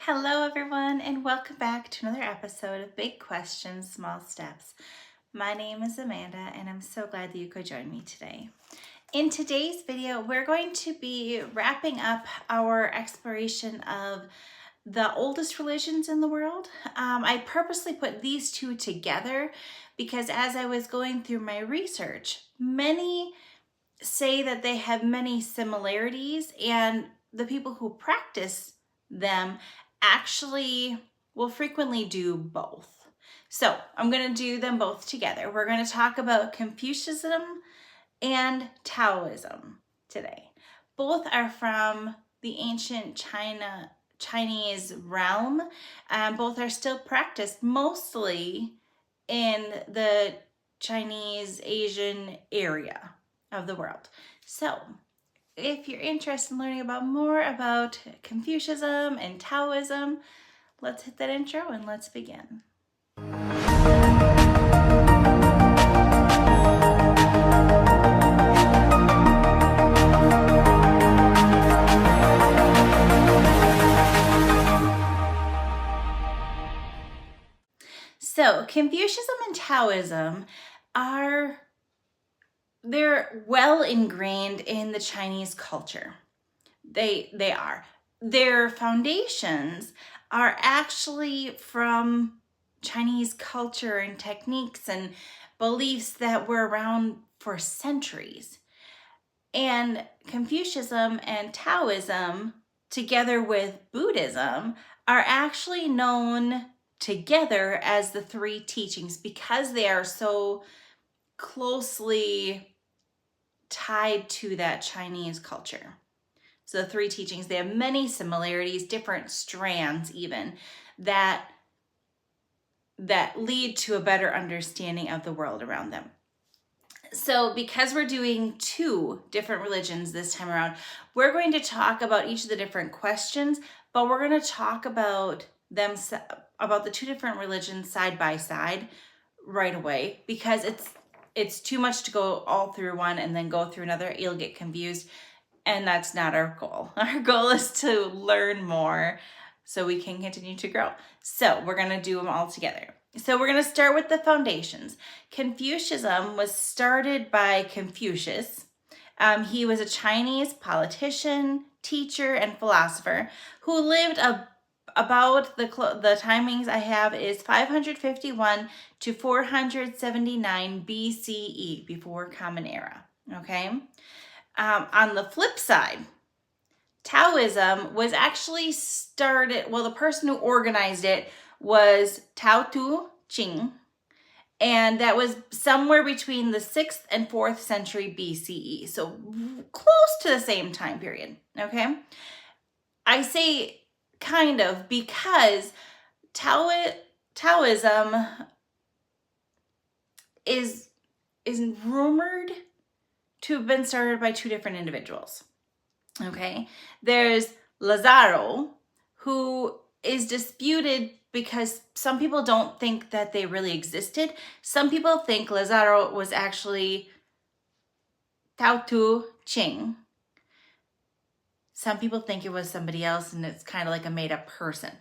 Hello everyone, and welcome back to another episode of Big Questions, Small Steps. My name is Amanda and I'm so glad that you could join me today. In today's video, we're going to be wrapping up our exploration of the oldest religions in the world. I purposely put these two together because as I was going through my research, many say that they have many similarities, and the people who practice them actually will frequently do both. So I'm going to do them both together. We're going to talk about Confucianism and Taoism today. Both are from the ancient Chinese realm. Both are still practiced mostly in the Chinese Asian area of the world. So if you're interested in learning more about Confucianism and Taoism, let's hit that intro and let's begin. So Confucianism and Taoism they're well ingrained in the Chinese culture. They are. Their foundations are actually from Chinese culture and techniques and beliefs that were around for centuries. And Confucianism and Taoism, together with Buddhism, are actually known together as the three teachings because they are so closely tied to that Chinese culture. So the three teachings, they have many similarities, different strands even, that lead to a better understanding of the world around them. So because we're doing two different religions this time around, we're going to talk about each of the different questions, but we're going to talk about the two different religions side by side right away, because it's too much to go all through one and then go through another. You'll get confused. And that's not our goal. Our goal is to learn more so we can continue to grow. So we're going to do them all together. So we're going to start with the foundations. Confucianism was started by Confucius. He was a Chinese politician, teacher, and philosopher who lived about the timings I have is 551 to 479 BCE, before Common Era. Okay. On the flip side, Taoism was actually started, the person who organized it was Tao Tu Ching, and that was somewhere between the 6th and 4th century BCE, so close to the same time period, okay? I say kind of because Taoism is rumored to have been started by two different individuals. Okay, there's Lazaro, who is disputed because some people don't think that they really existed. Some people think Lazaro was actually Tao Tu Ching. Some people think it was somebody else and it's kind of like a made-up person.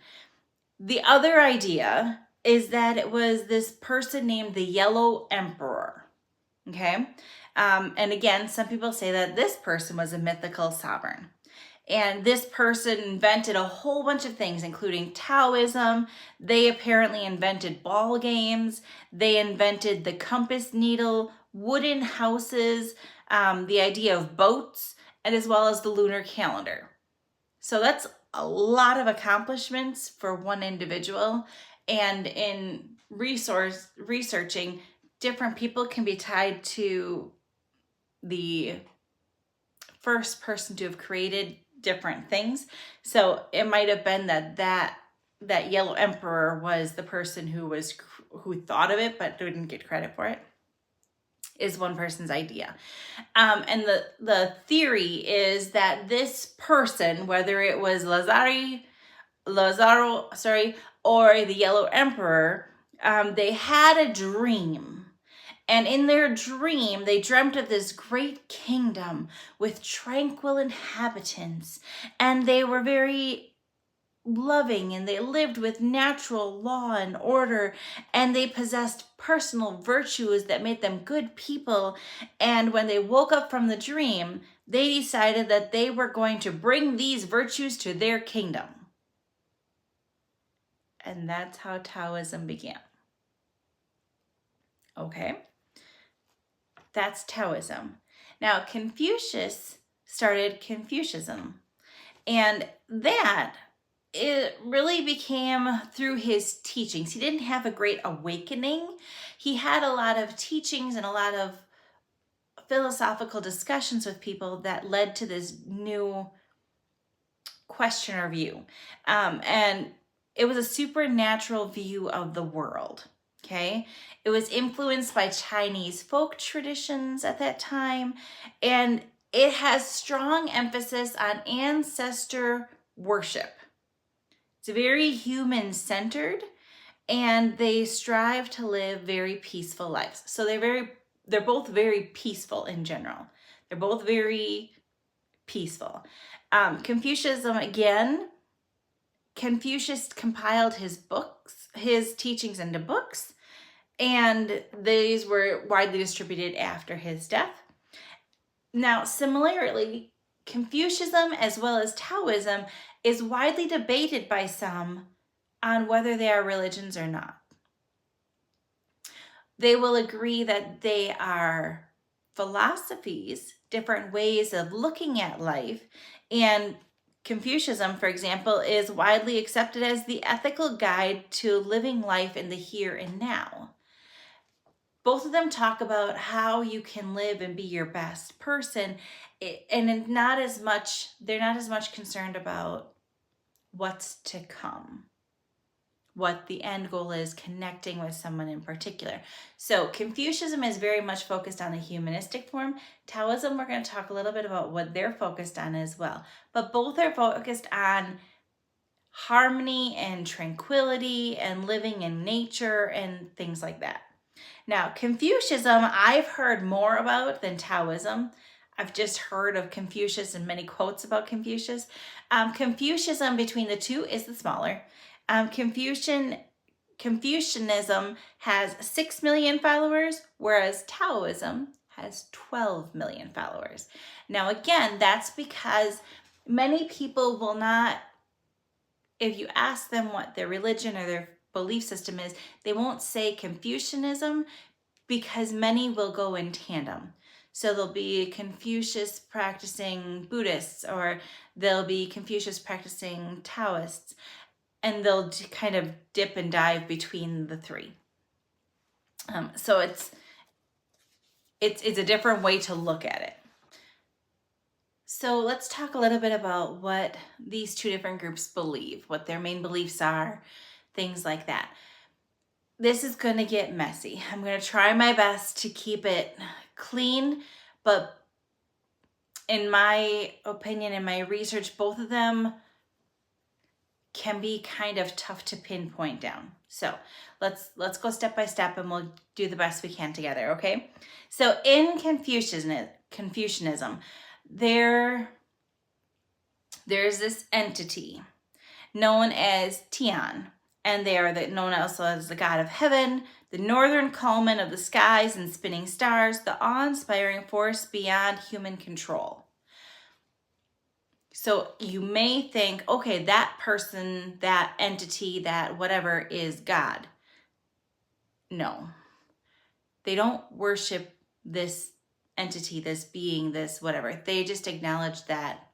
The other idea is that it was this person named the Yellow Emperor. Okay. And again, some people say that this person was a mythical sovereign. And this person invented a whole bunch of things, including Taoism. They apparently invented ball games. They invented the compass needle, wooden houses, the idea of boats, and as well as the lunar calendar. So that's a lot of accomplishments for one individual. And in researching, different people can be tied to the first person to have created different things. So it might have been that Yellow Emperor was the person who thought of it but didn't get credit for it, is one person's idea. And the theory is that this person, whether it was Lazaro, or the Yellow Emperor, they had a dream. And in their dream, they dreamt of this great kingdom with tranquil inhabitants. And they were very loving, and they lived with natural law and order, and they possessed personal virtues that made them good people. And when they woke up from the dream, they decided that they were going to bring these virtues to their kingdom. And that's how Taoism began. Okay? That's Taoism. Now, Confucius started Confucianism. And that, it really became through his teachings. He didn't have a great awakening. He had a lot of teachings and a lot of philosophical discussions with people that led to this new question or view. And it was a supernatural view of the world. Okay. It was influenced by Chinese folk traditions at that time. And it has strong emphasis on ancestor worship. It's very human-centered, and they strive to live very peaceful lives. So they're both very peaceful in general. They're both very peaceful. Confucianism, again, Confucius compiled his teachings into books, and these were widely distributed after his death. Now, similarly, Confucianism as well as Taoism is widely debated by some on whether they are religions or not. They will agree that they are philosophies, different ways of looking at life, and Confucianism, for example, is widely accepted as the ethical guide to living life in the here and now. Both of them talk about how you can live and be your best person, and they're not as much concerned about what's to come, what the end goal is, connecting with someone in particular. So Confucianism is very much focused on the humanistic form. Taoism, we're going to talk a little bit about what they're focused on as well. But both are focused on harmony and tranquility and living in nature and things like that. Now, Confucianism, I've heard more about than Taoism. I've just heard of Confucius and many quotes about Confucius. Confucianism between the two is the smaller. Confucianism has 6 million followers, whereas Taoism has 12 million followers. Now, again, that's because many people will not, if you ask them what their religion or their belief system is, they won't say Confucianism because many will go in tandem. So there'll be Confucius practicing Buddhists, or there'll be Confucius practicing Taoists, and they'll kind of dip and dive between the three. So it's a different way to look at it. So let's talk a little bit about what these two different groups believe, what their main beliefs are, things like that. This is going to get messy. I'm going to try my best to keep it clean, but in my opinion, in my research, both of them can be kind of tough to pinpoint down. So let's go step by step, and we'll do the best we can together, okay? So in Confucianism, there's this entity known as Tian, and they are known also as the god of heaven, the northern culmin of the skies and spinning stars, the awe-inspiring force beyond human control. So you may think, okay, that person, that entity, that whatever is God. No. They don't worship this entity, this being, this whatever. They just acknowledge that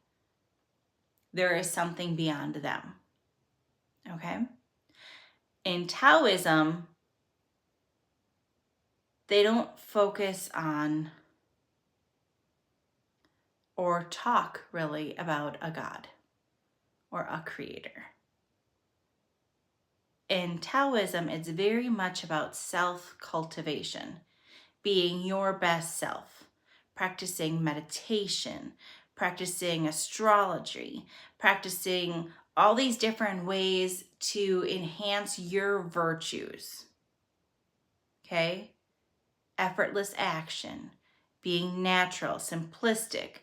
there is something beyond them. Okay? In Taoism, they don't focus on or talk really about a God or a creator. In Taoism, it's very much about self-cultivation, being your best self, practicing meditation, practicing astrology, practicing all these different ways to enhance your virtues. Okay? Effortless action, being natural, simplistic,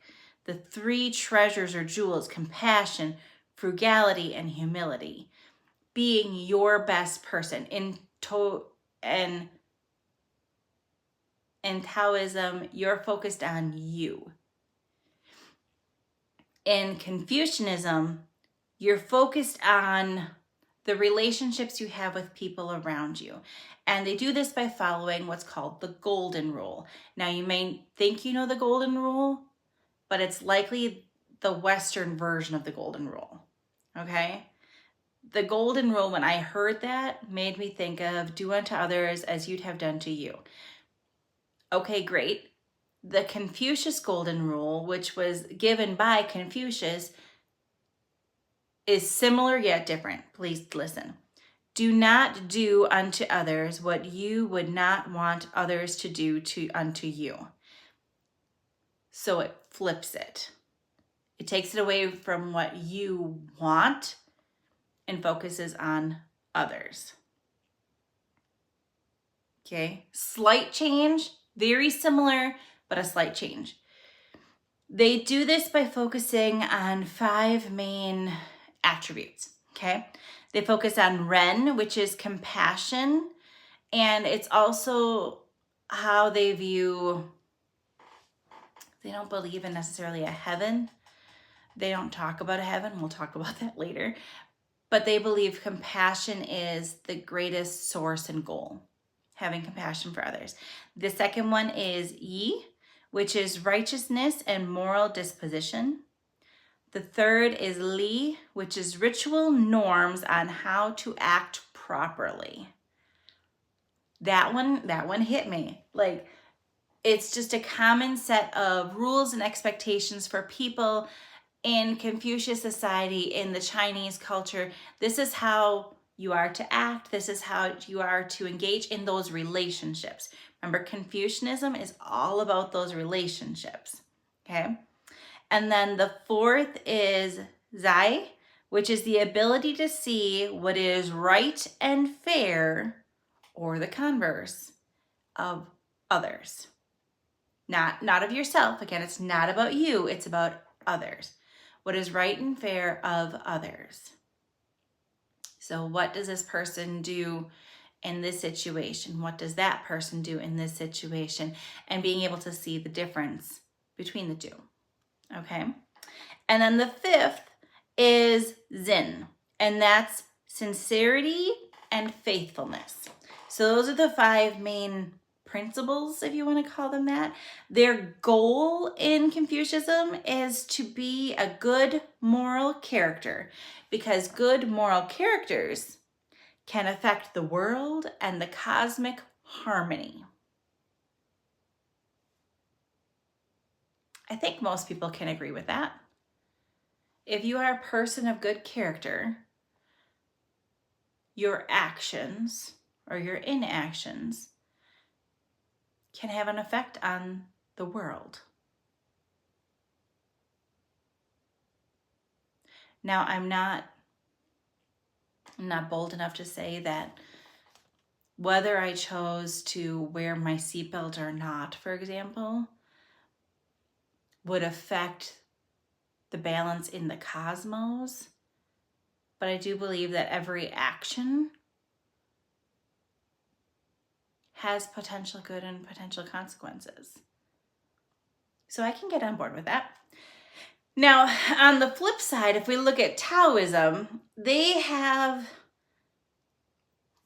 the 3 treasures or jewels: compassion, frugality, and humility. Being your best person. And in Taoism, you're focused on you. In Confucianism, you're focused on the relationships you have with people around you. And they do this by following what's called the golden rule. Now, you may think you know the golden rule, but it's likely the Western version of the golden rule. Okay? The golden rule, when I heard that, made me think of do unto others as you'd have done to you. Okay, great. The Confucius golden rule, which was given by Confucius, is similar yet different. Please listen. Do not do unto others what you would not want others to do unto you. So it flips it. It takes it away from what you want and focuses on others. Okay, slight change, very similar, but a slight change. They do this by focusing on 5 main attributes, okay? They focus on Ren, which is compassion, and it's also how they don't believe in necessarily a heaven. They don't talk about a heaven. We'll talk about that later. But they believe compassion is the greatest source and goal, having compassion for others. The second one is Yi, which is righteousness and moral disposition. The third is Li, which is ritual norms on how to act properly. That one hit me. Like, it's just a common set of rules and expectations for people in Confucius society, in the Chinese culture. This is how you are to act. This is how you are to engage in those relationships. Remember, Confucianism is all about those relationships, okay? And then the fourth is Zai, which is the ability to see what is right and fair, or the converse, of others. Not of yourself. Again, it's not about you. It's about others. What is right and fair of others. So what does this person do in this situation? What does that person do in this situation? And being able to see the difference between the two. Okay? And then the fifth is Zen, and that's sincerity and faithfulness. So those are the 5 main principles, if you want to call them that. Their goal in Confucianism is to be a good moral character, because good moral characters can affect the world and the cosmic harmony. I think most people can agree with that. If you are a person of good character, your actions or your inactions can have an effect on the world. Now, I'm not bold enough to say that whether I chose to wear my seatbelt or not, for example, would affect the balance in the cosmos. But I do believe that every action has potential good and potential consequences. So I can get on board with that. Now, on the flip side, if we look at Taoism, they have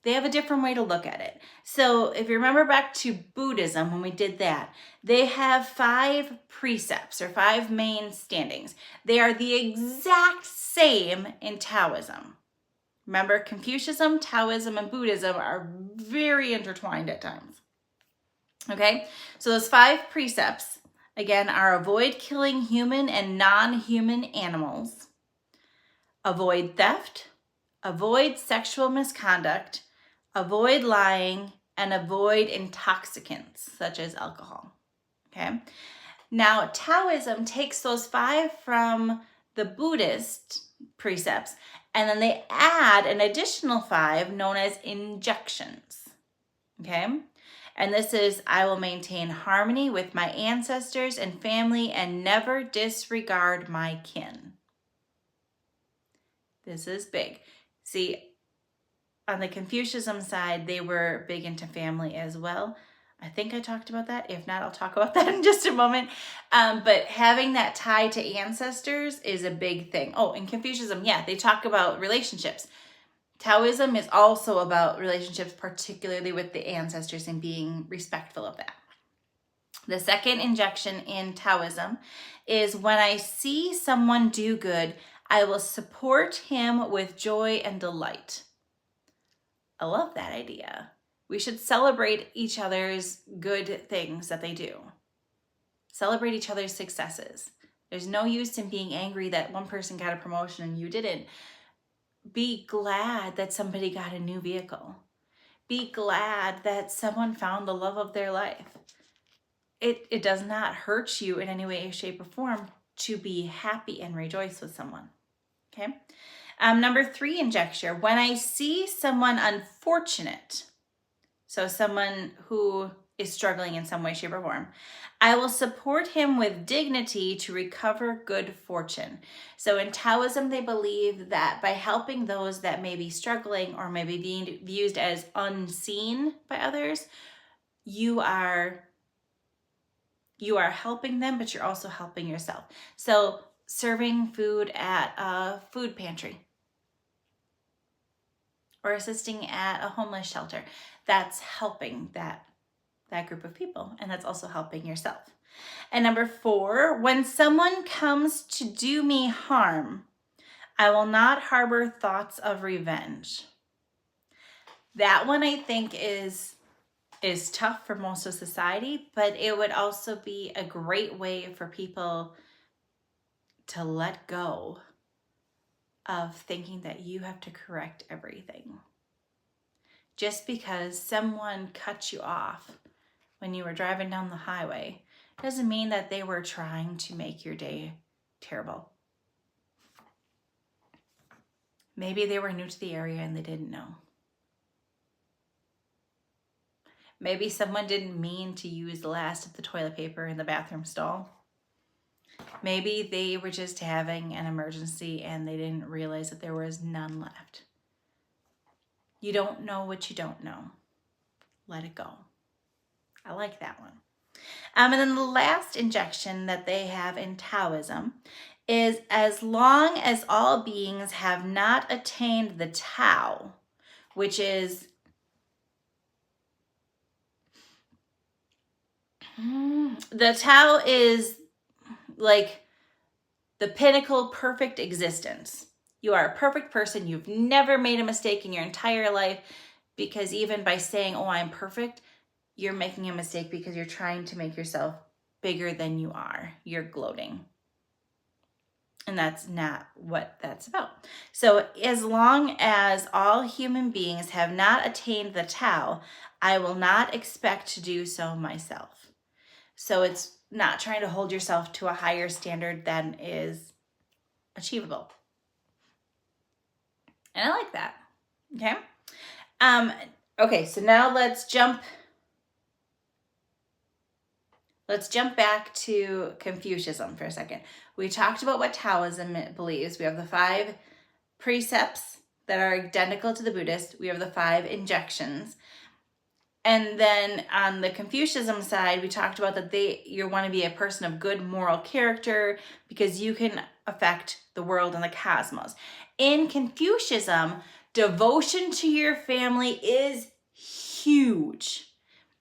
a different way to look at it. So if you remember back to Buddhism, when we did that, they have 5 precepts or 5 main standings. They are the exact same in Taoism. Remember, Confucianism, Taoism, and Buddhism are very intertwined at times. Okay, so those 5 precepts, again, are avoid killing human and non-human animals, avoid theft, avoid sexual misconduct, avoid lying, and avoid intoxicants such as alcohol. Okay, now Taoism takes those 5 from the Buddhist precepts, and then they add an additional 5 known as injections. Okay, and this is, I will maintain harmony with my ancestors and family and never disregard my kin. This is big. See, on the Confucianism side, they were big into family as well. I think I talked about that. If not, I'll talk about that in just a moment. But having that tie to ancestors is a big thing. Oh, in Confucianism, yeah, they talk about relationships. Taoism is also about relationships, particularly with the ancestors and being respectful of that. The second injection in Taoism is when I see someone do good, I will support him with joy and delight. I love that idea. We should celebrate each other's good things that they do. Celebrate each other's successes. There's no use in being angry that one person got a promotion and you didn't. Be glad that somebody got a new vehicle. Be glad that someone found the love of their life. It does not hurt you in any way, shape, or form to be happy and rejoice with someone. Okay? Number 3 injecture. When I see someone unfortunate, so someone who is struggling in some way, shape, or form, I will support him with dignity to recover good fortune. So in Taoism, they believe that by helping those that may be struggling or maybe being viewed as unseen by others, you are helping them, but you're also helping yourself. So serving food at a food pantry or assisting at a homeless shelter, that's helping that group of people, and that's also helping yourself. And number 4, when someone comes to do me harm, I will not harbor thoughts of revenge. That one I think is tough for most of society, but it would also be a great way for people to let go of thinking that you have to correct everything. Just because someone cut you off when you were driving down the highway doesn't mean that they were trying to make your day terrible. Maybe they were new to the area and they didn't know. Maybe someone didn't mean to use the last of the toilet paper in the bathroom stall. Maybe they were just having an emergency and they didn't realize that there was none left. You don't know what you don't know. Let it go. I like that one. And then the last injection that they have in Taoism is as long as all beings have not attained the Tao, which is the Tao is like the pinnacle perfect existence. You are a perfect person. You've never made a mistake in your entire life, because even by saying, oh, I'm perfect, you're making a mistake because you're trying to make yourself bigger than you are. You're gloating. And that's not what that's about. So as long as all human beings have not attained the Tao, I will not expect to do so myself. So it's not trying to hold yourself to a higher standard than is achievable. And I like that. Okay. Okay, so now let's jump back to Confucianism for a second. We talked about what Taoism believes. We have the 5 precepts that are identical to the Buddhist. We have the 5 injections. And then on the Confucianism side, we talked about that you want to be a person of good moral character because you can affect the world and the cosmos. In Confucianism, devotion to your family is huge.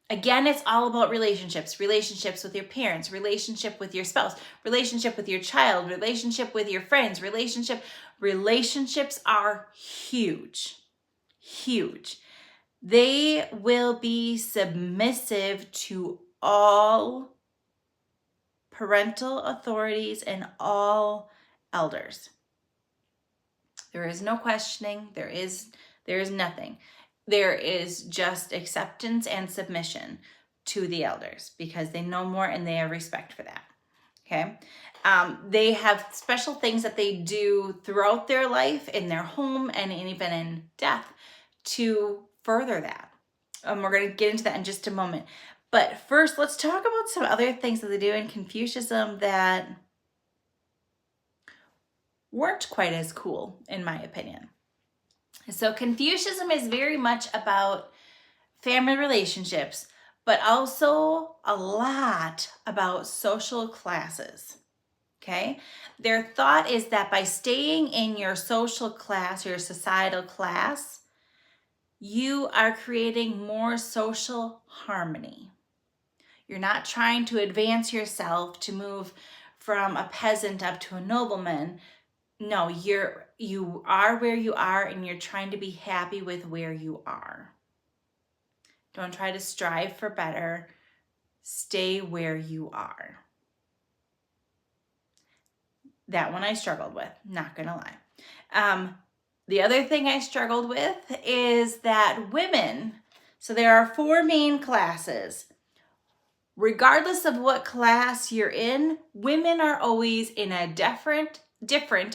Again, it's all about relationships with your parents, relationship with your spouse, relationship with your child, relationship with your friends, relationships are huge, huge. They will be submissive to all parental authorities and all elders. There is no questioning. There is nothing. There is just acceptance and submission to the elders because they know more and they have respect for that. Okay. They have special things that they do throughout their life, in their home, and even in death to further that. We're going to get into that in just a moment. But first, let's talk about some other things that they do in Confucianism that weren't quite as cool, in my opinion. So Confucianism is very much about family relationships, but also a lot about social classes. Okay? Their thought is that by staying in your social class, your societal class, you are creating more social harmony. You're not trying to advance yourself to move from a peasant up to a nobleman. No, you are where you are, and you're trying to be happy with where you are. Don't try to strive for better. Stay where you are. That one I struggled with, not gonna lie. The other thing I struggled with is that women, so there are 4 main classes. Regardless of what class you're in, women are always in a different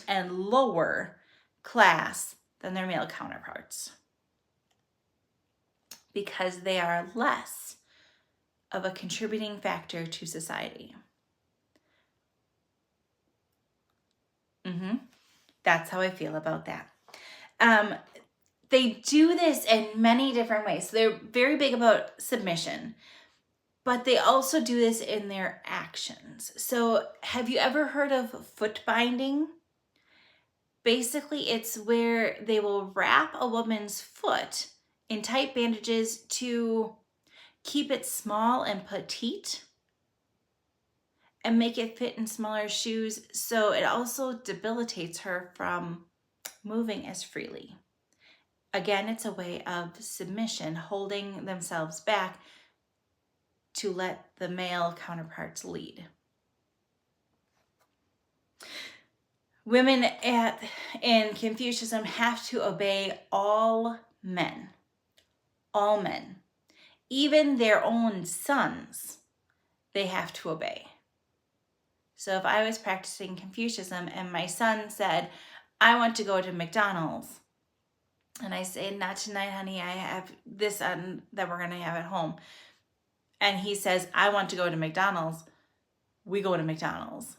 and lower class than their male counterparts, because they are less of a contributing factor to society. That's how I feel about that. They do this in many different ways. So they're very big about submission, but they also do this in their actions. So have you ever heard of foot binding? Basically, it's where they will wrap a woman's foot in tight bandages to keep it small and petite and make it fit in smaller shoes, so it also debilitates her from moving as freely. Again, it's a way of submission, holding themselves back to let the male counterparts lead. Women in Confucianism have to obey all men. All men. Even their own sons, they have to obey. So if I was practicing Confucianism and my son said, I want to go to McDonald's, and I say, not tonight, honey, I have this that we're going to have at home. And he says, I want to go to McDonald's. We go to McDonald's.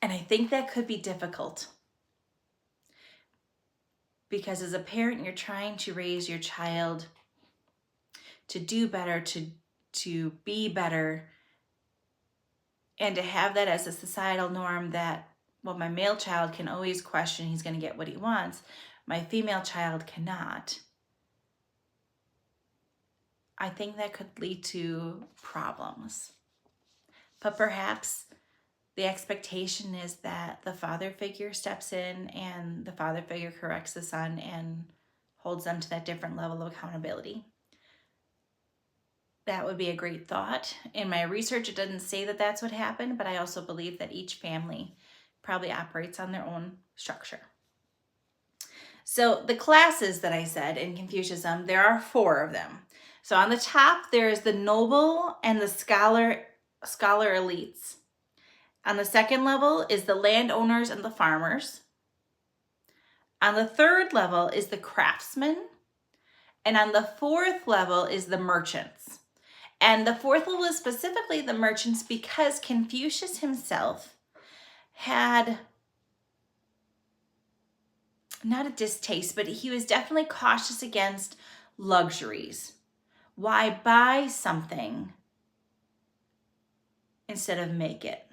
And I think that could be difficult, because as a parent, you're trying to raise your child to do better, to be better, and to have that as a societal norm that, well, my male child can always question, he's going to get what he wants. My female child cannot. I think that could lead to problems. But perhaps the expectation is that the father figure steps in and the father figure corrects the son and holds them to that different level of accountability. That would be a great thought. In my research, it doesn't say that that's what happened, but I also believe that each family probably operates on their own structure. So the classes that I said in Confucianism, there are 4 of them. So on the top, there is the noble and the scholar elites. On the second level is the landowners and the farmers. On the third level is the craftsmen. And on the 4th level is the merchants. And the 4th level is specifically the merchants because Confucius himself had not a distaste, but he was definitely cautious against luxuries. Why buy something instead of make it?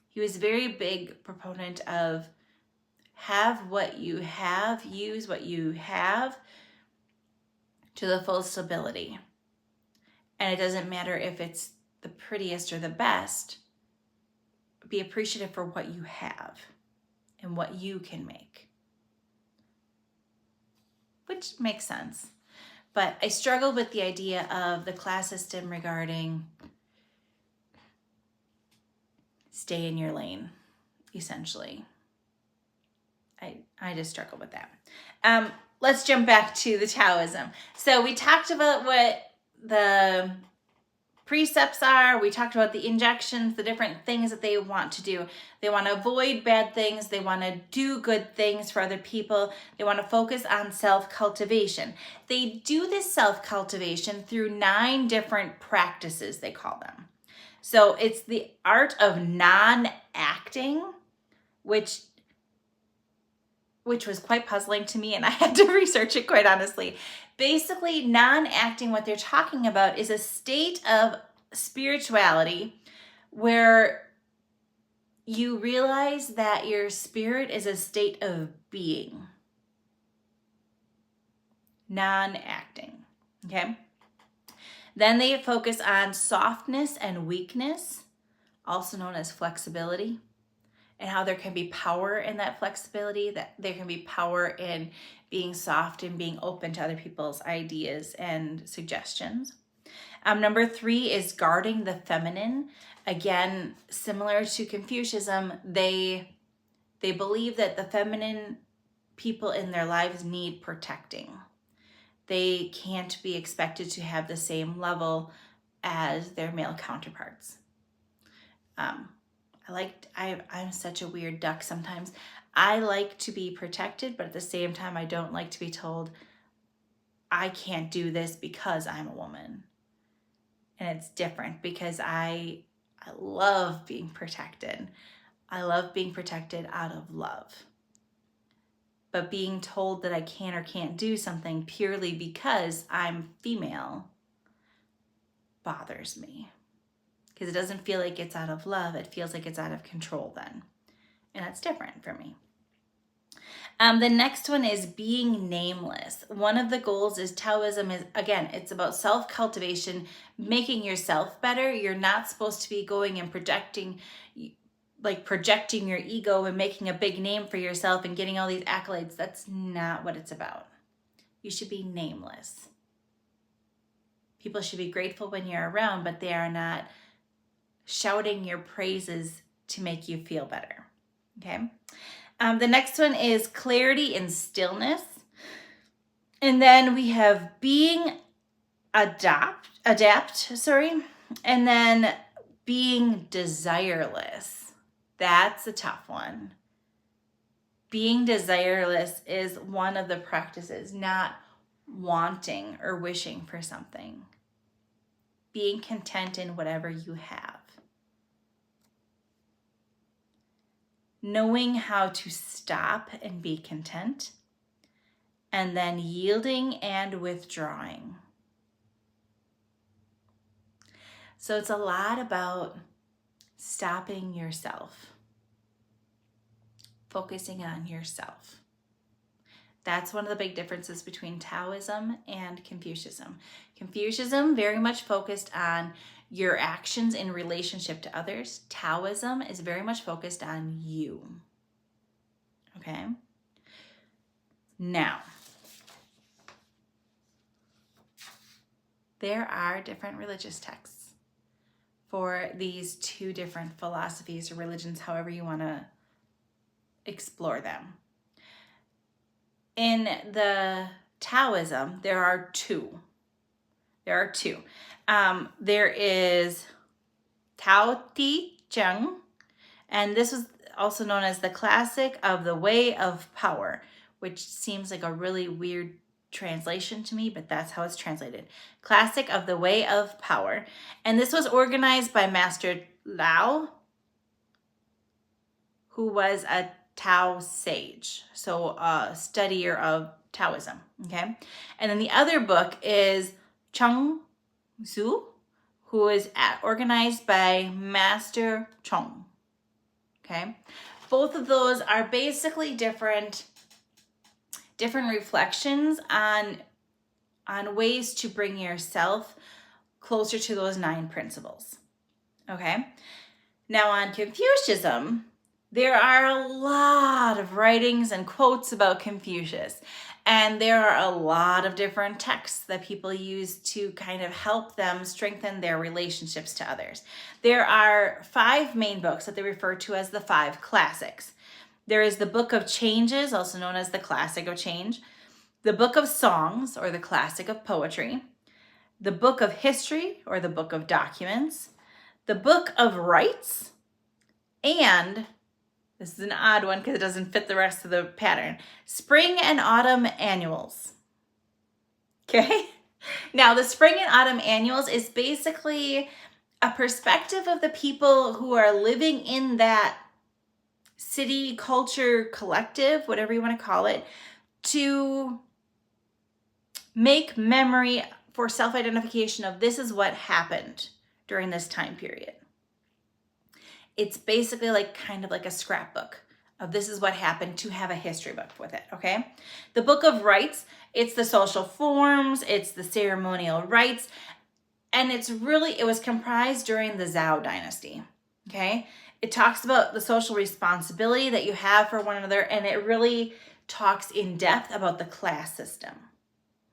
He was a very big proponent of have what you have, use what you have to the fullest ability. And it doesn't matter if it's the prettiest or the best. Be appreciative for what you have and what you can make. Which makes sense. But I struggle with the idea of the class system regarding stay in your lane, essentially. I just struggle with that. Let's jump back to the Taoism. So we talked about what the precepts are. We talked about the injections, the different things that they want to do. They want to avoid bad things. They want to do good things for other people. They want to focus on self-cultivation. They do this self-cultivation through 9 different practices, they call them. So it's the art of non-acting, which was quite puzzling to me, and I had to research it, quite honestly. Basically, non-acting, what they're talking about is a state of spirituality where you realize that your spirit is a state of being. Non-acting, okay? Then they focus on softness and weakness, also known as flexibility, and how there can be power in that flexibility, that there can be power in being soft and being open to other people's ideas and suggestions. Number 3 is guarding the feminine. Again, similar to Confucianism, they believe that the feminine people in their lives need protecting. They can't be expected to have the same level as their male counterparts. I'm such a weird duck sometimes. I like to be protected, but at the same time, I don't like to be told I can't do this because I'm a woman. And it's different because I love being protected. I love being protected out of love. But being told that I can or can't do something purely because I'm female bothers me. Because it doesn't feel like it's out of love. It feels like it's out of control then. And that's different for me. The next one is being nameless. One of the goals is Taoism is, again, it's about self-cultivation, making yourself better. You're not supposed to be going and projecting your ego and making a big name for yourself and getting all these accolades. That's not what it's about. You should be nameless. People should be grateful when you're around, but they are not shouting your praises to make you feel better. Okay. The next one is clarity and stillness. And then we have being adapt, and then being desireless. That's a tough one. Being desireless is one of the practices, not wanting or wishing for something. Being content in whatever you have. Knowing how to stop and be content, and then yielding and withdrawing. So it's a lot about stopping yourself, focusing on yourself. That's one of the big differences between Taoism and Confucianism. Confucianism very much focused on your actions in relationship to others. Taoism is very much focused on you. Okay? Now, there are different religious texts for these two different philosophies or religions, however you want to explore them. In the Taoism, there are two. There is Tao Ti Cheng, and this was also known as the Classic of the Way of Power, which seems like a really weird translation to me, but that's how it's translated. Classic of the Way of Power. And this was organized by Master Lao, who was a Tao sage, so a studier of Taoism, okay? And then the other book is Cheng Zhu, who is organized by Master Chong, okay? Both of those are basically different reflections on ways to bring yourself closer to those 9 principles, okay? Now on Confucianism, there are a lot of writings and quotes about Confucius, and there are a lot of different texts that people use to kind of help them strengthen their relationships to others. There are 5 main books that they refer to as the 5 classics. There is the Book of Changes, also known as the Classic of Change, the Book of Songs, or the Classic of Poetry, the Book of History, or the Book of Documents, the Book of Rites, and this is an odd one because it doesn't fit the rest of the pattern, Spring and Autumn Annuals. Okay? Now, the Spring and Autumn Annuals is basically a perspective of the people who are living in that city culture collective, whatever you want to call it, to make memory for self-identification of this is what happened during this time period. It's basically like kind of like a scrapbook of this is what happened, to have a history book with it, okay? The Book of Rites, it's the social forms, it's the ceremonial rites, and it was comprised during the Zhou dynasty, okay? It talks about the social responsibility that you have for one another, and it really talks in depth about the class system,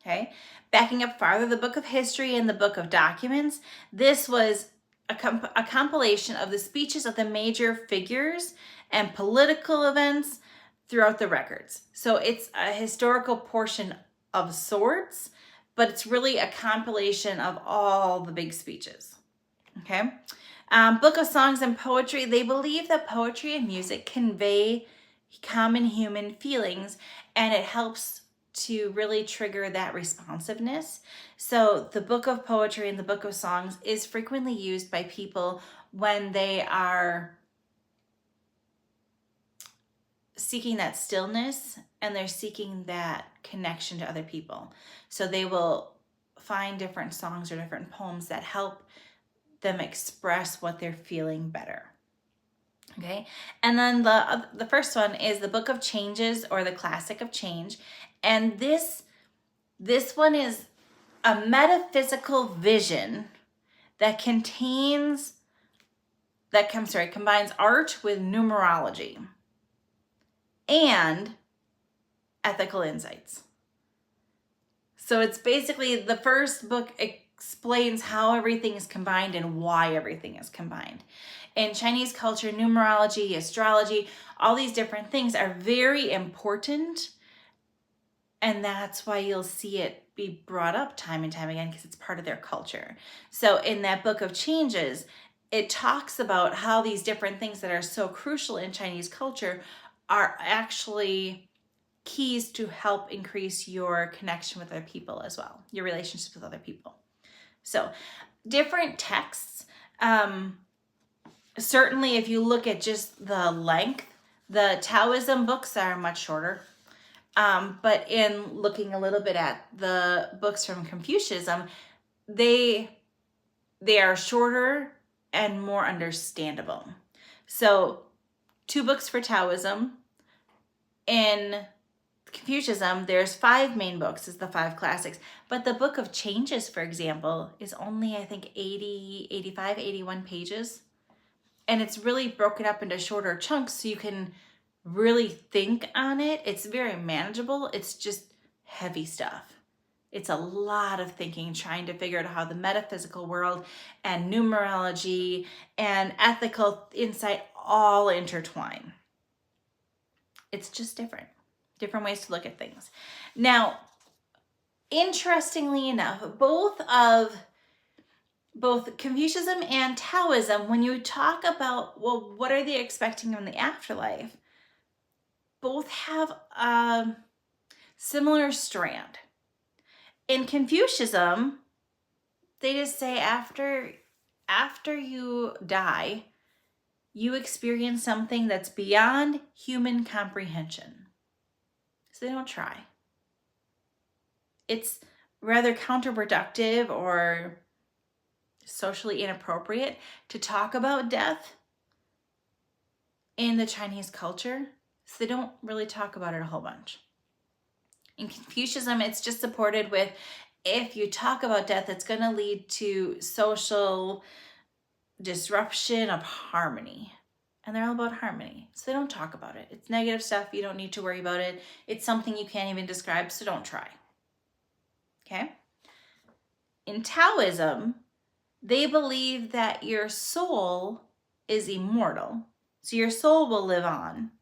okay? Backing up farther, the Book of History and the Book of Documents, this was a compilation of the speeches of the major figures and political events throughout the records. So it's a historical portion of sorts, but it's really a compilation of all the big speeches, okay? Book of Songs and Poetry, they believe that poetry and music convey common human feelings, and it helps to really trigger that responsiveness. So the Book of Poetry and the Book of Songs is frequently used by people when they are seeking that stillness and they're seeking that connection to other people. So they will find different songs or different poems that help them express what they're feeling better. Okay, and then the first one is the Book of Changes, or the Classic of Change, and this one is a metaphysical vision that combines art with numerology and ethical insights. So it's basically, the first book explains how everything is combined and why everything is combined. In Chinese culture, numerology, astrology, all these different things are very important. And that's why you'll see it be brought up time and time again, because it's part of their culture. So in that Book of Changes, it talks about how these different things that are so crucial in Chinese culture are actually keys to help increase your connection with other people as well, your relationships with other people. So different texts, certainly if you look at just the length, the Taoism books are much shorter. But in looking a little bit at the books from Confucianism, they are shorter and more understandable. So 2 books for Taoism. In Confucianism, there's 5 main books, it's the 5 classics. But the Book of Changes, for example, is only, I think, 80, 85, 81 pages. And it's really broken up into shorter chunks so you can really think on it. It's very manageable. It's just heavy stuff. It's a lot of thinking, trying to figure out how the metaphysical world and numerology and ethical insight all intertwine. It's just different ways to look at things. Now, interestingly enough, both Confucianism and Taoism, when you talk about, well, what are they expecting in the afterlife, both have a similar strand. In Confucianism, they just say after you die, you experience something that's beyond human comprehension. So they don't try. It's rather counterproductive or socially inappropriate to talk about death in the Chinese culture, so they don't really talk about it a whole bunch. In Confucianism, it's just supported with, if you talk about death, it's going to lead to social disruption of harmony. And they're all about harmony, so they don't talk about it. It's negative stuff. You don't need to worry about it. It's something you can't even describe, so don't try. Okay? In Taoism, they believe that your soul is immortal. So your soul will live on,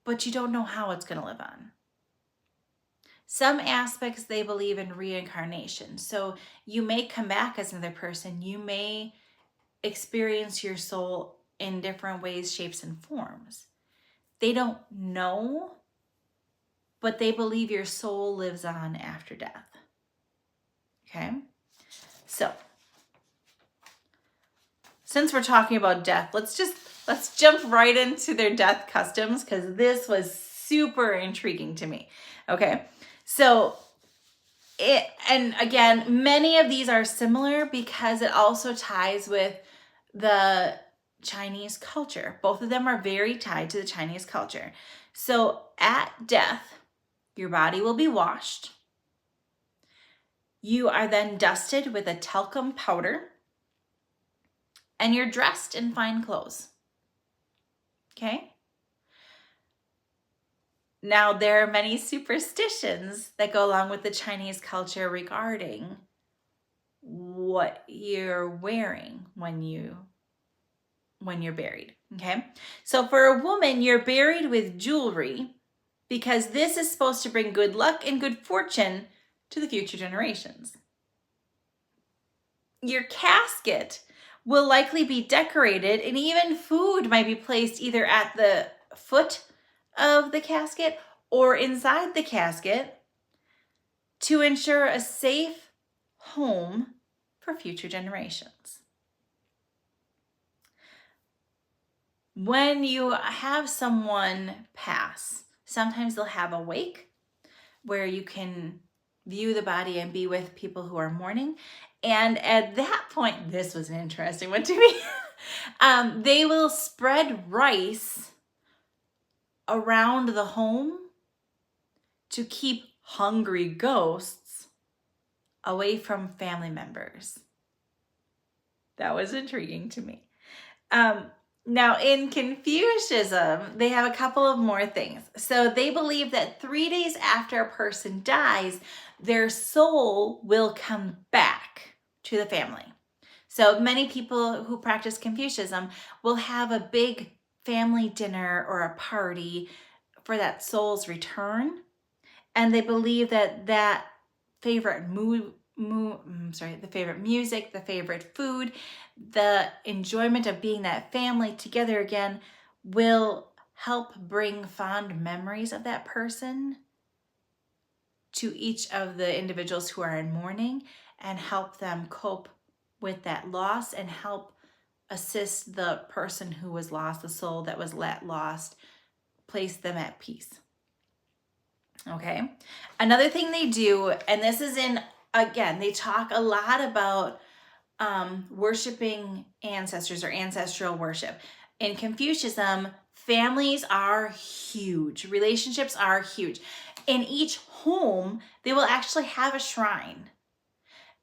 but you don't know how it's going to live on. Some aspects, they believe in reincarnation. So you may come back as another person. You may experience your soul in different ways, shapes, and forms. They don't know, but they believe your soul lives on after death. Okay? So since we're talking about death, let's jump right into their death customs, because this was super intriguing to me. Okay, so and again, many of these are similar because it also ties with the Chinese culture. Both of them are very tied to the Chinese culture. So at death, your body will be washed. You are then dusted with a talcum powder, and you're dressed in fine clothes. Okay? Now, there are many superstitions that go along with the Chinese culture regarding what you're wearing when you're buried. Okay? So for a woman, you're buried with jewelry because this is supposed to bring good luck and good fortune to the future generations. Your casket will likely be decorated, and even food might be placed either at the foot of the casket or inside the casket to ensure a safe home for future generations. When you have someone pass, sometimes they'll have a wake where you can view the body and be with people who are mourning. And at that point, this was an interesting one to me. They will spread rice around the home to keep hungry ghosts away from family members. That was intriguing to me. Now, in Confucianism, they have a couple of more things. So they believe that 3 days after a person dies, their soul will come back to the family. So many people who practice Confucianism will have a big family dinner or a party for that soul's return. And they believe that that favorite the favorite music, the favorite food, the enjoyment of being that family together again will help bring fond memories of that person to each of the individuals who are in mourning and help them cope with that loss and help assist the person who was lost, the soul that was lost, place them at peace. Okay. Another thing they do, and this is again, they talk a lot about worshiping ancestors or ancestral worship. In Confucianism, families are huge. Relationships are huge. In each home, they will actually have a shrine.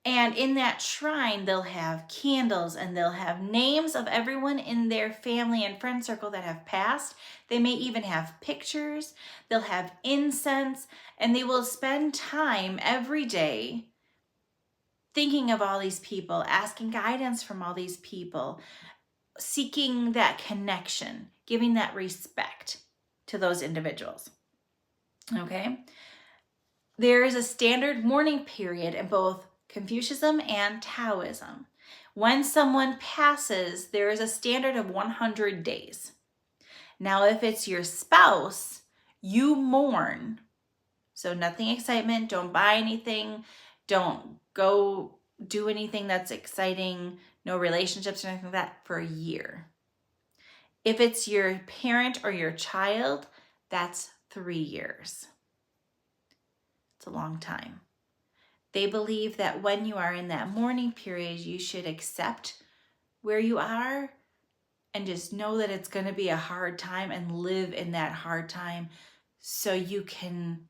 And in that shrine, they'll have candles and they'll have names of everyone in their family and friend circle that have passed. They may even have pictures. They'll have incense, and they will spend time every day thinking of all these people, asking guidance from all these people, seeking that connection, giving that respect to those individuals. Okay? There is a standard mourning period in both Confucianism and Taoism. When someone passes, there is a standard of 100 days. Now, if it's your spouse, you mourn. So nothing excitement, don't buy anything, don't go do anything that's exciting, no relationships or anything like that for a year. If it's your parent or your child, that's 3 years. It's a long time. They believe that when you are in that mourning period, you should accept where you are and just know that it's going to be a hard time and live in that hard time so you can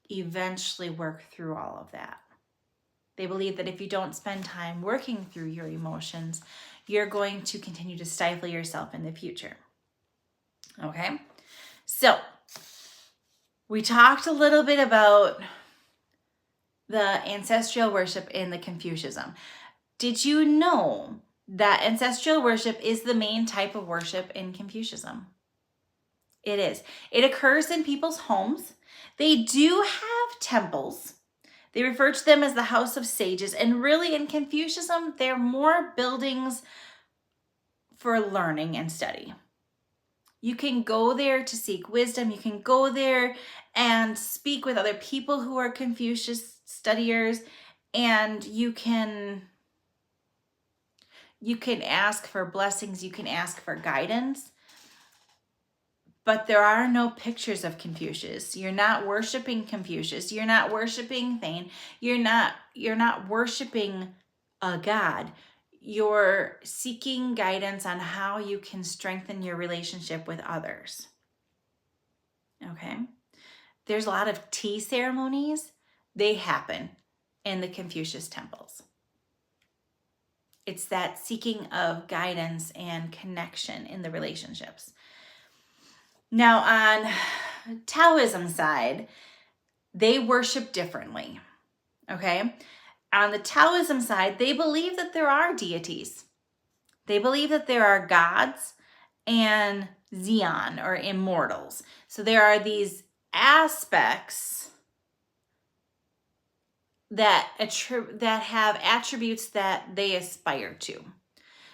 eventually work through all of that. They believe that if you don't spend time working through your emotions, you're going to continue to stifle yourself in the future. Okay? So, we talked a little bit about the ancestral worship in the Confucianism. Did you know that ancestral worship is the main type of worship in Confucianism? It is. It occurs in people's homes. They do have temples. They refer to them as the house of sages. And really in Confucianism, they're more buildings for learning and study. You can go there to seek wisdom. You can go there and speak with other people who are Confucius studiers, and you can You can ask for blessings, you can ask for guidance, but there are no pictures of Confucius. You're not worshiping Confucius. You're not worshiping Thane. You're not worshiping a god. You're seeking guidance on how you can strengthen your relationship with others. Okay? There's a lot of tea ceremonies. They happen in the Confucius temples. It's that seeking of guidance and connection in the relationships. Now, on Taoism side, they worship differently. Okay? On the Taoism side, they believe that there are deities. They believe that there are gods and Xian, or immortals. So there are these aspects that have attributes that they aspire to.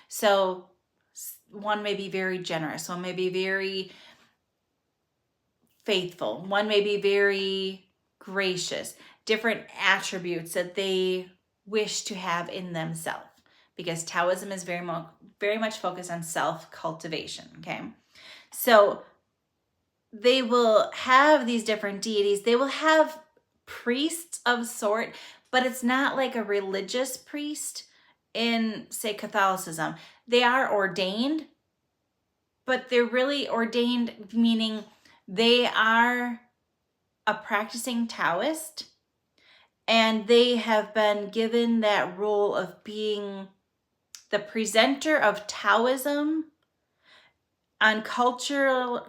So one may be very generous, one may be very faithful, one may be very gracious, different attributes that they wish to have in themselves, because Taoism is very much focused on self-cultivation, okay? So they will have these different deities. They will have priests of sort, but it's not like a religious priest in, say, Catholicism. They are ordained, but they're really ordained meaning they are a practicing Taoist, and they have been given that role of being the presenter of Taoism on cultural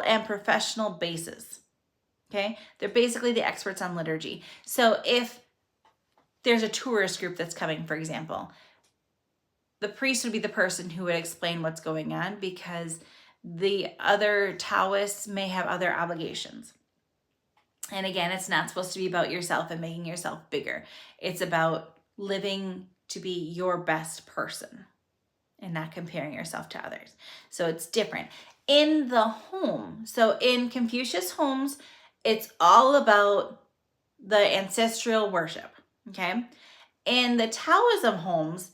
and professional basis. Okay? They're basically the experts on liturgy. So if there's a tourist group that's coming, for example, the priest would be the person who would explain what's going on, because the other Taoists may have other obligations. And again, it's not supposed to be about yourself and making yourself bigger. It's about living to be your best person and not comparing yourself to others. So it's different. In the home, so in Confucius homes, it's all about the ancestral worship, okay? In the Taoism homes,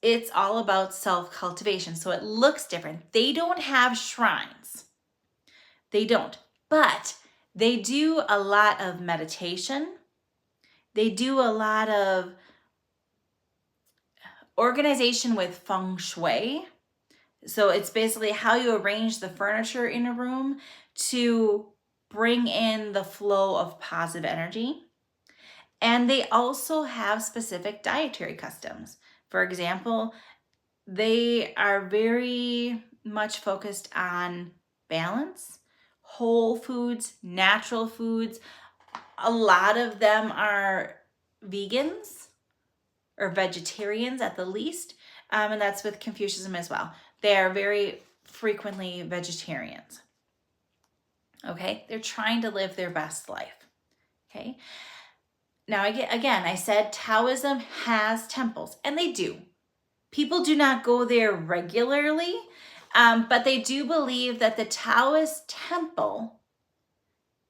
it's all about self-cultivation. So it looks different. They don't have shrines. They don't. But they do a lot of meditation. They do a lot of organization with feng shui. So it's basically how you arrange the furniture in a room to bring in the flow of positive energy. And they also have specific dietary customs. For example, they are very much focused on balance, whole foods, natural foods. A lot of them are vegans or vegetarians at the least, and that's with Confucianism as well. They are very frequently vegetarians. Okay, they're trying to live their best life. Okay, now I said Taoism has temples, and they do. People do not go there regularly, but they do believe that the Taoist temple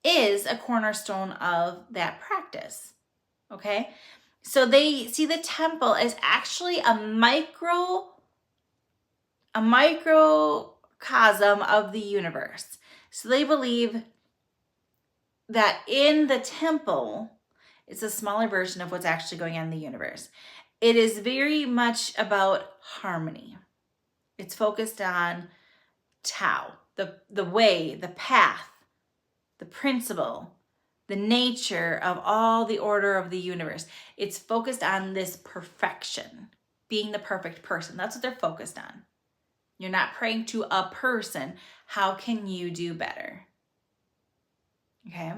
is a cornerstone of that practice. Okay, so they see the temple as actually a microcosm of the universe. So they believe that in the temple, it's a smaller version of what's actually going on in the universe. It is very much about harmony. It's focused on Tao, the way, the path, the principle, the nature of all the order of the universe. It's focused on this perfection, being the perfect person. That's what they're focused on. You're not praying to a person. How can you do better? Okay?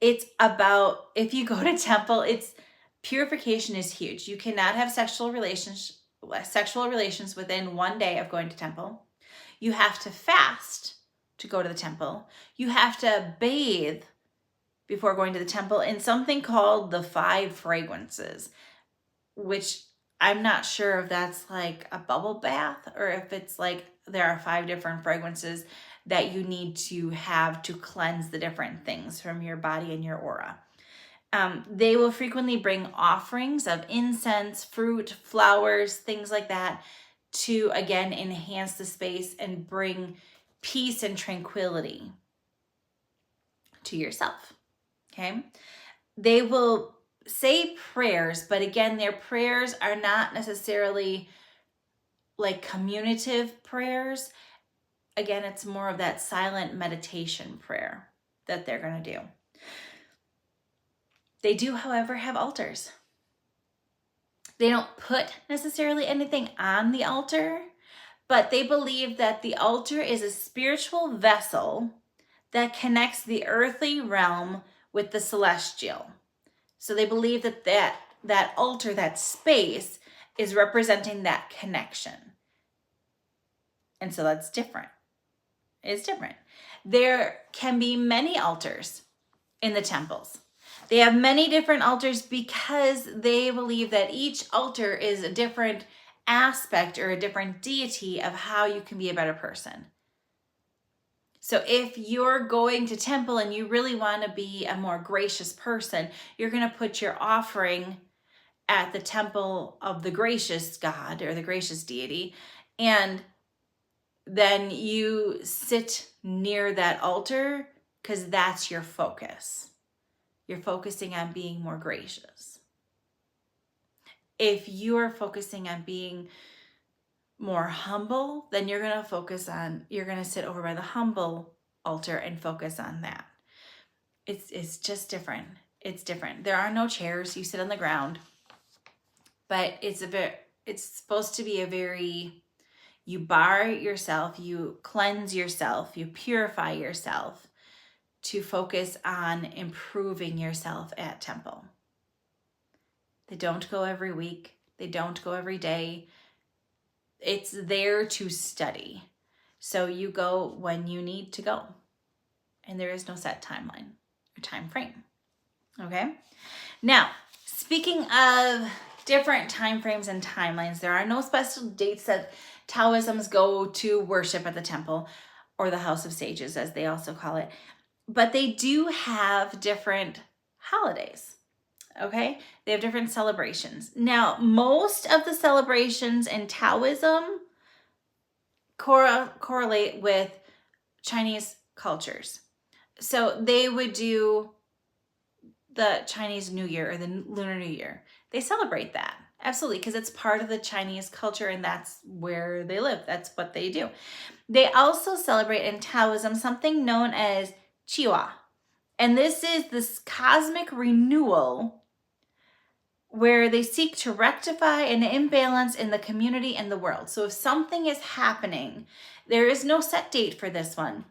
It's about, if you go to temple, purification is huge. You cannot have sexual relations within one day of going to temple. You have to fast to go to the temple. You have to bathe before going to the temple in something called the 5 fragrances, which I'm not sure if that's like a bubble bath or if it's like there are 5 different fragrances that you need to have to cleanse the different things from your body and your aura. They will frequently bring offerings of incense, fruit, flowers, things like that to, again, enhance the space and bring peace and tranquility to yourself, okay? They will say prayers, but again, their prayers are not necessarily like communicative prayers. Again, it's more of that silent meditation prayer that they're going to do. They do, however, have altars. They don't put necessarily anything on the altar, but they believe that the altar is a spiritual vessel that connects the earthly realm with the celestial. So they believe that that altar, that space, is representing that connection. And so that's different. It's different. There can be many altars in the temples. They have many different altars because they believe that each altar is a different aspect or a different deity of how you can be a better person. So if you're going to temple and you really want to be a more gracious person, you're going to put your offering at the temple of the gracious God or the gracious deity, and then you sit near that altar because that's your focus. You're focusing on being more gracious. If you are focusing on being more humble, then you're going to sit over by the humble altar and focus on that. It's just different. It's different. There are no chairs. You sit on the ground. But it's supposed to be you bar yourself, you cleanse yourself, you purify yourself to focus on improving yourself at temple. They don't go every week. They don't go every day. It's there to study. So you go when you need to go. And there is no set timeline or time frame. Okay? Now, speaking of different time frames and timelines, there are no special dates that Taoisms go to worship at the temple, or the House of Sages, as they also call it. But they do have different holidays. Okay? They have different celebrations. Now, most of the celebrations in Taoism correlate with Chinese cultures. So they would do the Chinese New Year or the Lunar New Year. They celebrate that. Absolutely, because it's part of the Chinese culture and that's where they live. That's what they do. They also celebrate in Taoism something known as Qihua. And this is this cosmic renewal where they seek to rectify an imbalance in the community and the world. So if something is happening, there is no set date for this one.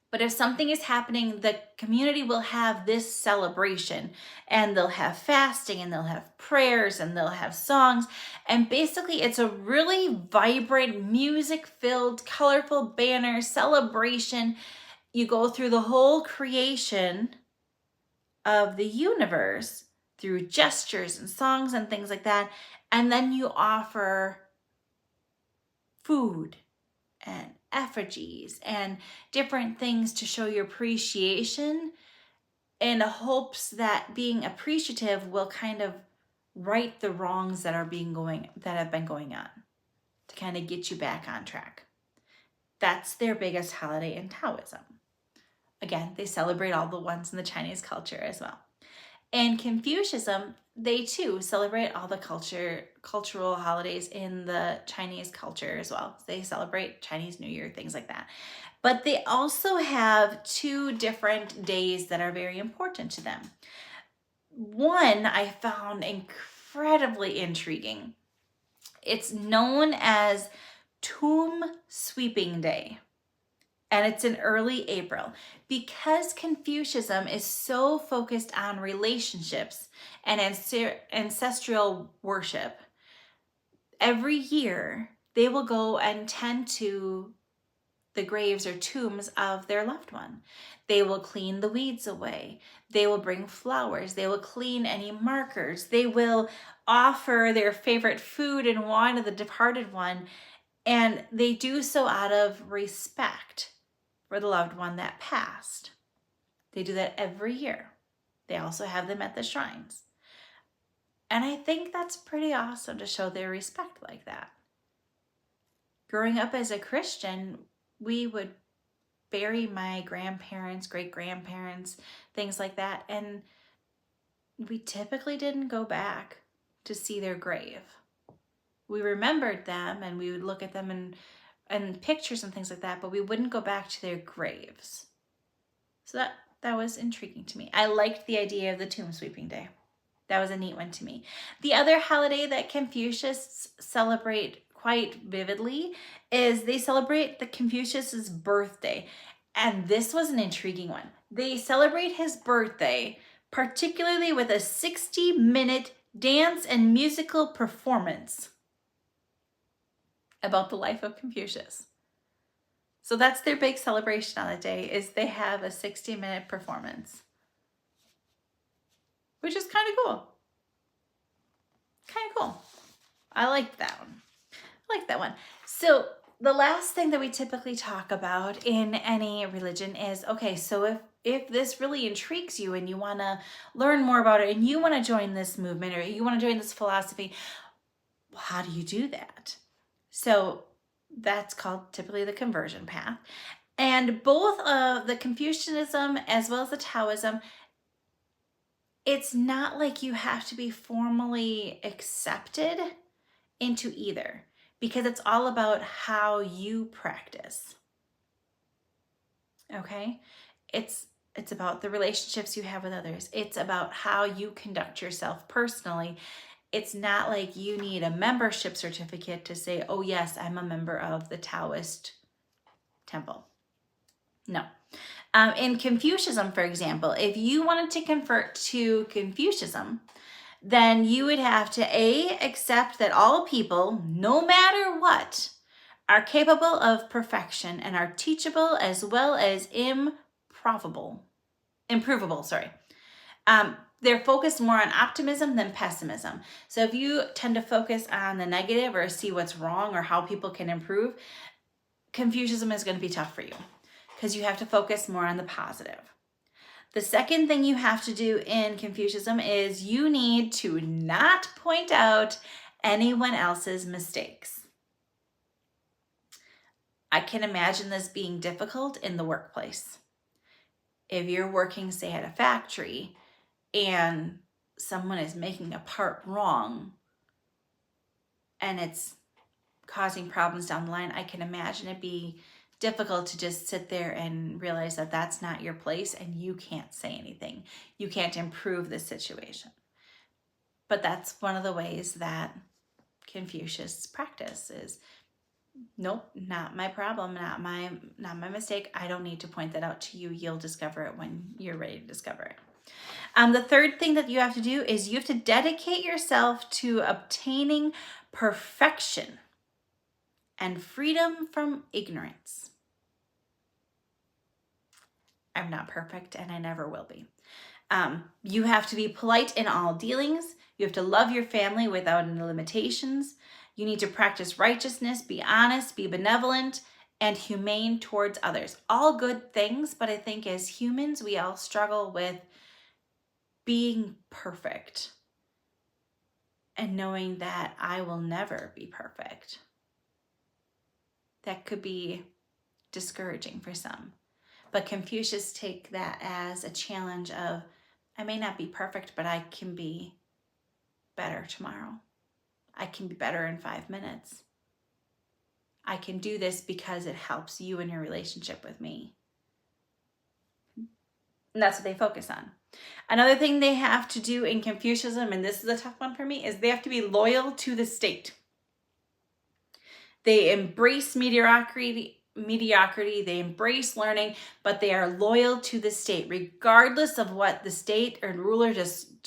But if something is happening, the community will have this celebration, and they'll have fasting, and they'll have prayers, and they'll have songs. And basically, it's a really vibrant, music-filled, colorful banner celebration. You go through the whole creation of the universe through gestures and songs and things like that. And then you offer food and effigies and different things to show your appreciation in hopes that being appreciative will kind of right the wrongs that have been going on to kind of get you back on track. That's their biggest holiday in Taoism. Again, they celebrate all the ones in the Chinese culture as well. In Confucianism, they too celebrate all the cultural holidays in the Chinese culture as well. They celebrate Chinese New Year, things like that. But they also have two different days that are very important to them. One I found incredibly intriguing. It's known as Tomb Sweeping Day. And it's in early April. Because Confucianism is so focused on relationships and ancestral worship, every year they will go and tend to the graves or tombs of their loved one. They will clean the weeds away. They will bring flowers. They will clean any markers. They will offer their favorite food and wine to the departed one. And they do so out of respect for the loved one that passed. They do that every year. They also have them at the shrines. And I think that's pretty awesome to show their respect like that. Growing up as a Christian, we would bury my grandparents, great-grandparents, things like that, and we typically didn't go back to see their grave. We remembered them and we would look at them and pictures and things like that, but we wouldn't go back to their graves. So that was intriguing to me. I liked the idea of the tomb sweeping day. That was a neat one to me. The other holiday that Confucians celebrate quite vividly is they celebrate the Confucius's birthday. And this was an intriguing one. They celebrate his birthday, particularly with a 60-minute dance and musical performance about the life of Confucius. So that's their big celebration on the day, is they have a 60-minute performance, which is kind of cool. Kind of cool. I like that one. So the last thing that we typically talk about in any religion is, okay, so if this really intrigues you and you want to learn more about it and you want to join this movement or you want to join this philosophy, well, how do you do that? So that's called typically the conversion path. And both of the Confucianism as well as the Taoism, it's not like you have to be formally accepted into either, because it's all about how you practice. Okay? It's about the relationships you have with others. It's about how you conduct yourself personally. It's not like you need a membership certificate to say, oh yes, I'm a member of the Taoist temple. No. In Confucianism, for example, if you wanted to convert to Confucianism, then you would have to accept that all people, no matter what, are capable of perfection and are teachable as well as improvable. They're focused more on optimism than pessimism. So if you tend to focus on the negative or see what's wrong or how people can improve, Confucianism is going to be tough for you because you have to focus more on the positive. The second thing you have to do in Confucianism is you need to not point out anyone else's mistakes. I can imagine this being difficult in the workplace. If you're working, say, at a factory and someone is making a part wrong and it's causing problems down the line, I can imagine it be difficult to just sit there and realize that that's not your place and you can't say anything. You can't improve the situation. But that's one of the ways that Confucius practice is, nope, not my problem, not my mistake. I don't need to point that out to you. You'll discover it when you're ready to discover it. The third thing that you have to do is you have to dedicate yourself to obtaining perfection and freedom from ignorance. I'm not perfect and I never will be. You have to be polite in all dealings. You have to love your family without any limitations. You need to practice righteousness, be honest, be benevolent, and humane towards others. All good things, but I think as humans, we all struggle with being perfect and knowing that I will never be perfect. That could be discouraging for some. But Confucius take that as a challenge of, I may not be perfect, but I can be better tomorrow. I can be better in 5 minutes. I can do this because it helps you in your relationship with me. And that's what they focus on. Another thing they have to do in Confucianism, and this is a tough one for me, is they have to be loyal to the state. They embrace mediocrity, they embrace learning, but they are loyal to the state. Regardless of what the state or ruler just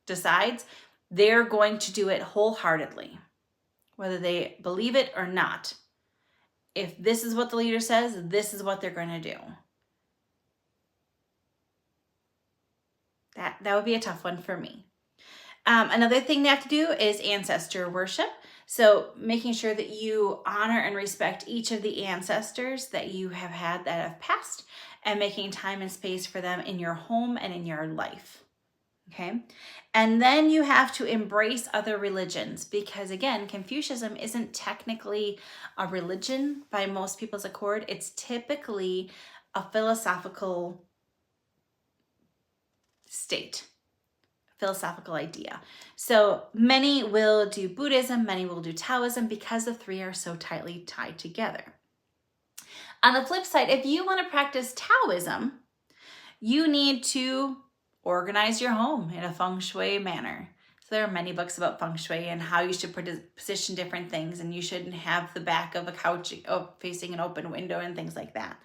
decides, they're going to do it wholeheartedly, whether they believe it or not. If this is what the leader says, this is what they're going to do. That would be a tough one for me. Another thing they have to do is ancestor worship. So making sure that you honor and respect each of the ancestors that you have had that have passed and making time and space for them in your home and in your life. Okay. And then you have to embrace other religions because, again, Confucianism isn't technically a religion by most people's accord. It's typically a philosophical state, philosophical idea. So many will do Buddhism, many will do Taoism because the three are so tightly tied together. On the flip side, if you want to practice Taoism, you need to organize your home in a feng shui manner. So there are many books about feng shui and how you should position different things, and you shouldn't have the back of a couch facing an open window and things like that.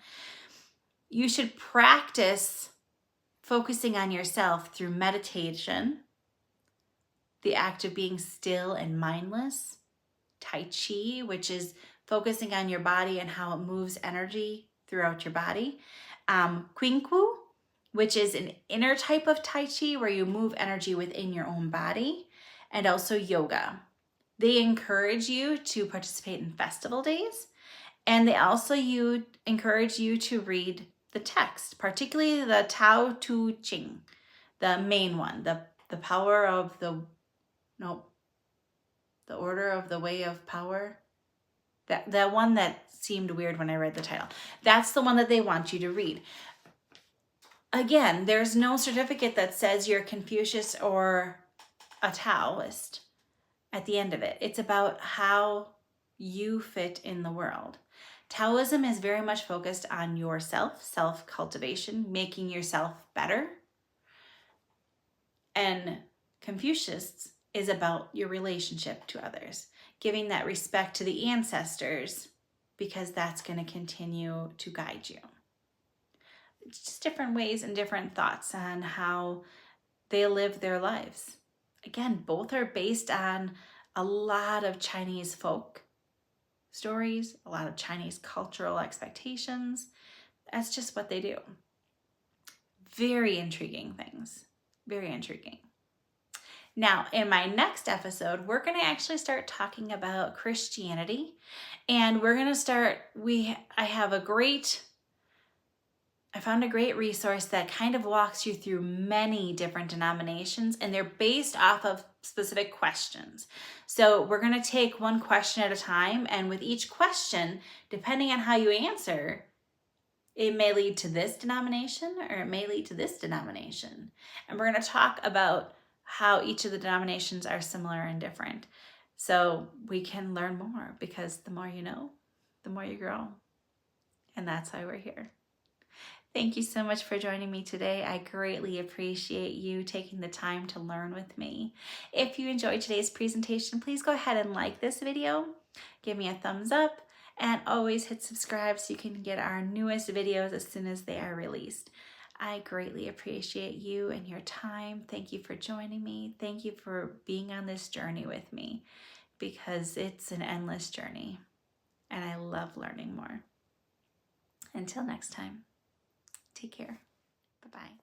You should practice focusing on yourself through meditation, the act of being still and mindless, Tai Chi, which is focusing on your body and how it moves energy throughout your body, Qingku, which is an inner type of Tai Chi where you move energy within your own body, and also yoga. They encourage you to participate in festival days, and they also encourage you to read the text, particularly the Tao Te Ching, the main one, the power of the order of the way of power. That one that seemed weird when I read the title. That's the one that they want you to read. Again, there's no certificate that says you're Confucius or a Taoist at the end of it. It's about how you fit in the world. Taoism is very much focused on yourself, self-cultivation, making yourself better. And Confucius is about your relationship to others, giving that respect to the ancestors, because that's going to continue to guide you. It's just different ways and different thoughts on how they live their lives. Again, both are based on a lot of Chinese folk stories, a lot of Chinese cultural expectations. That's just what they do. Very intriguing things. Very intriguing. Now, in my next episode, we're going to actually start talking about Christianity, and we're going to start, I found a great resource that kind of walks you through many different denominations, and they're based off of specific questions. So we're going to take one question at a time, and with each question, depending on how you answer, it may lead to this denomination or it may lead to this denomination. And we're going to talk about how each of the denominations are similar and different, so we can learn more, because the more you know, the more you grow. And that's why we're here. Thank you so much for joining me today. I greatly appreciate you taking the time to learn with me. If you enjoyed today's presentation, please go ahead and like this video, give me a thumbs up, and always hit subscribe so you can get our newest videos as soon as they are released. I greatly appreciate you and your time. Thank you for joining me. Thank you for being on this journey with me, because it's an endless journey and I love learning more. Until next time, take care. Bye-bye.